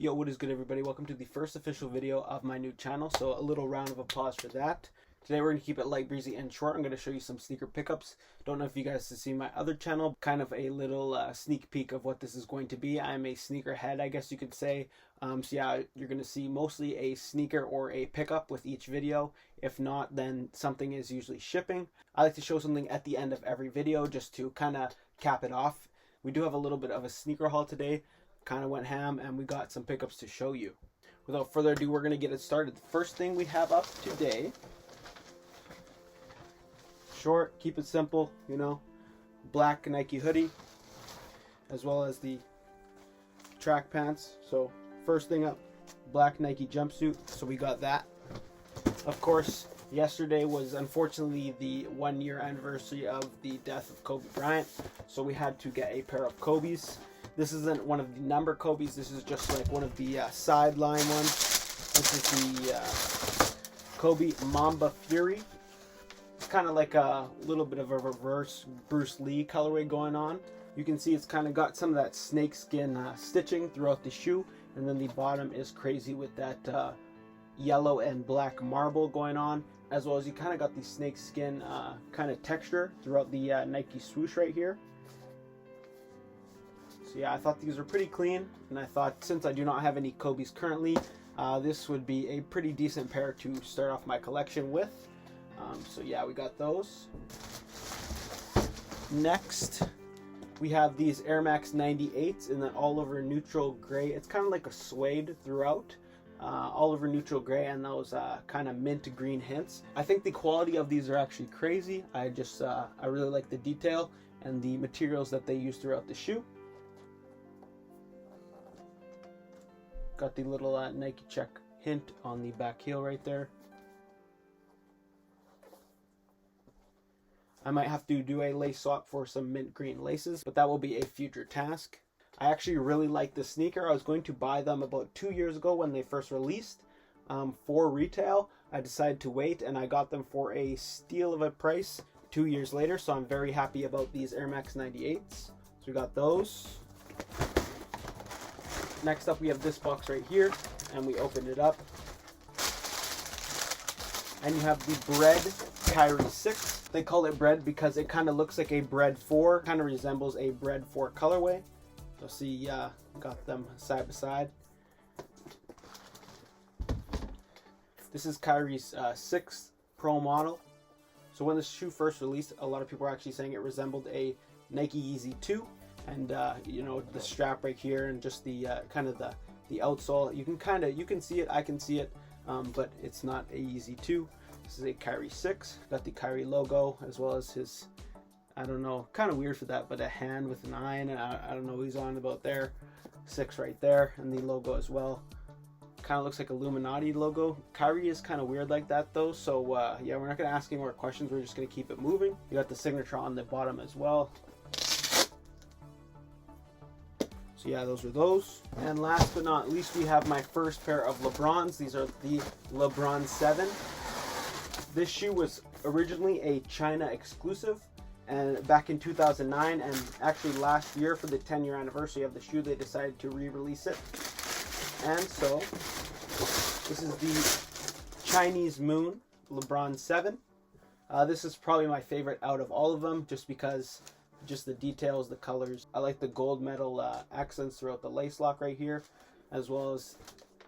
Yo, what is good, everybody? Welcome to the first official video of my new channel, so a little round of applause for that. Today we're going to keep it light, breezy, and short. I'm going to show you some sneaker pickups. Don't know if you guys have seen my other channel, kind of a little sneak peek of what this is going to be. I'm a sneaker head, I guess you could say. So yeah, you're going to see mostly a sneaker or a pickup with each video. If not, then something is usually shipping. I like to show something at the end of every video just to kind of cap it off. We do have a little bit of a sneaker haul today. Kind of went ham, and we got some pickups to show you. Without further ado, we're going to get it started. The first thing we have up today, short, keep it simple, you know, black Nike hoodie, as well as the track pants. So first thing up, black Nike jumpsuit, so we got that. Of course, yesterday was unfortunately the 1-year anniversary of the death of Kobe Bryant, so we had to get a pair of Kobe's. This isn't one of the number Kobe's, this is just like one of the sideline ones. This is the Kobe Mamba Fury. It's kind of like a little bit of a reverse Bruce Lee colorway going on. You can see it's kind of got some of that snakeskin stitching throughout the shoe, and then the bottom is crazy with that yellow and black marble going on, as well as you kind of got the snakeskin kind of texture throughout the Nike swoosh right here. So yeah, I thought these were pretty clean, and I thought since I do not have any Kobe's currently, this would be a pretty decent pair to start off my collection with. So yeah, we got those. Next, we have these Air Max 98s in that all over neutral gray. It's kind of like a suede throughout, all over neutral gray, and those kind of mint green hints. I think the quality of these are actually crazy. I really like the detail and the materials that they use throughout the shoe. Got the little Nike check hint on the back heel right there. I might have to do a lace swap for some mint green laces, but that will be a future task. I actually really like the sneaker. I was going to buy them about 2 years ago when they first released for retail. I decided to wait, and I got them for a steal of a price 2 years later, so I'm very happy about these Air Max 98s. So we got those. Next up, we have this box right here, and we opened it up. And you have the bread Kyrie 6. They call it bread because it kind of looks like a bread 4, kind of resembles a bread 4 colorway. So see, got them side by side. This is Kyrie's 6th Pro model. So when this shoe first released, a lot of people were actually saying it resembled a Nike Yeezy 2. And you know, the strap right here, and just the kind of the outsole, you can see it, I can see it, but it's not a Yeezy 2. This is a Kyrie 6. Got the Kyrie logo, as well as his, I don't know, kind of weird for that, but a hand with an eye in it. I don't know what he's on about there. 6 right there, and the logo as well. Kind of looks like Illuminati logo. Kyrie is kind of weird like that though, so yeah, we're not going to ask any more questions, we're just going to keep it moving. You got the signature on the bottom as well. So yeah, those are those. And last but not least, we have my first pair of Lebrons. These are the Lebron 7. This shoe was originally a China exclusive, and back in 2009, and actually last year for the 10-year anniversary of the shoe, they decided to re-release it. And so, this is the Chinese Moon Lebron 7. This is probably my favorite out of all of them, just because just the details, the colors. I like the gold metal accents throughout the lace lock right here, as well as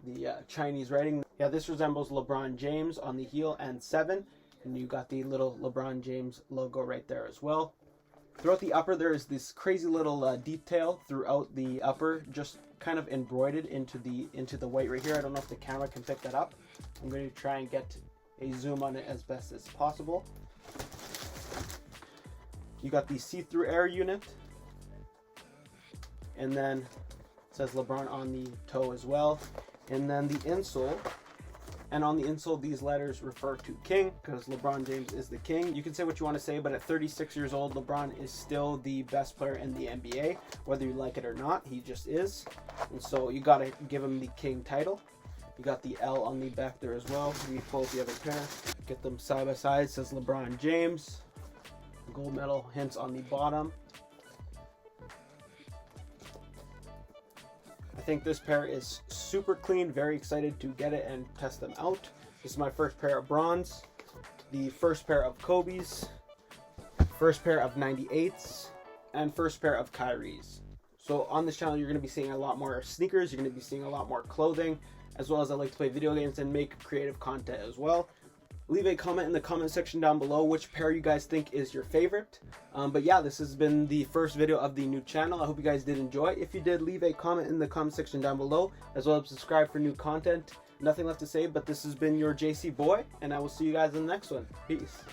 the Chinese writing. Yeah, this resembles LeBron James on the heel and 7, and you got the little LeBron James logo right there as well. Throughout the upper, there is this crazy little detail throughout the upper, just kind of embroidered into the white right here. I don't know if the camera can pick that up. I'm going to try and get a zoom on it as best as possible. You got the see-through air unit, and then it says LeBron on the toe as well, and then the insole. And on the insole, these letters refer to King, because LeBron James is the king. You can say what you want to say, but at 36 years old, LeBron is still the best player in the NBA, whether you like it or not. He just is, and so you got to give him the king title. You got the L on the back there as well. We pull the other pair, get them side by side. It says LeBron James. Gold medal hints on the bottom. I think this pair is super clean. Very excited to get it and test them out. This is my first pair of bronze, the first pair of Kobe's, first pair of 98s, and first pair of Kyrie's. So on this channel, you're going to be seeing a lot more sneakers. You're going to be seeing a lot more clothing, as well as I like to play video games and make creative content as well. Leave a comment in the comment section down below which pair you guys think is your favorite. But yeah, this has been the first video of the new channel. I hope you guys did enjoy. If you did, leave a comment in the comment section down below, as well as subscribe for new content. Nothing left to say, but this has been your JC boy, and I will see you guys in the next one. Peace.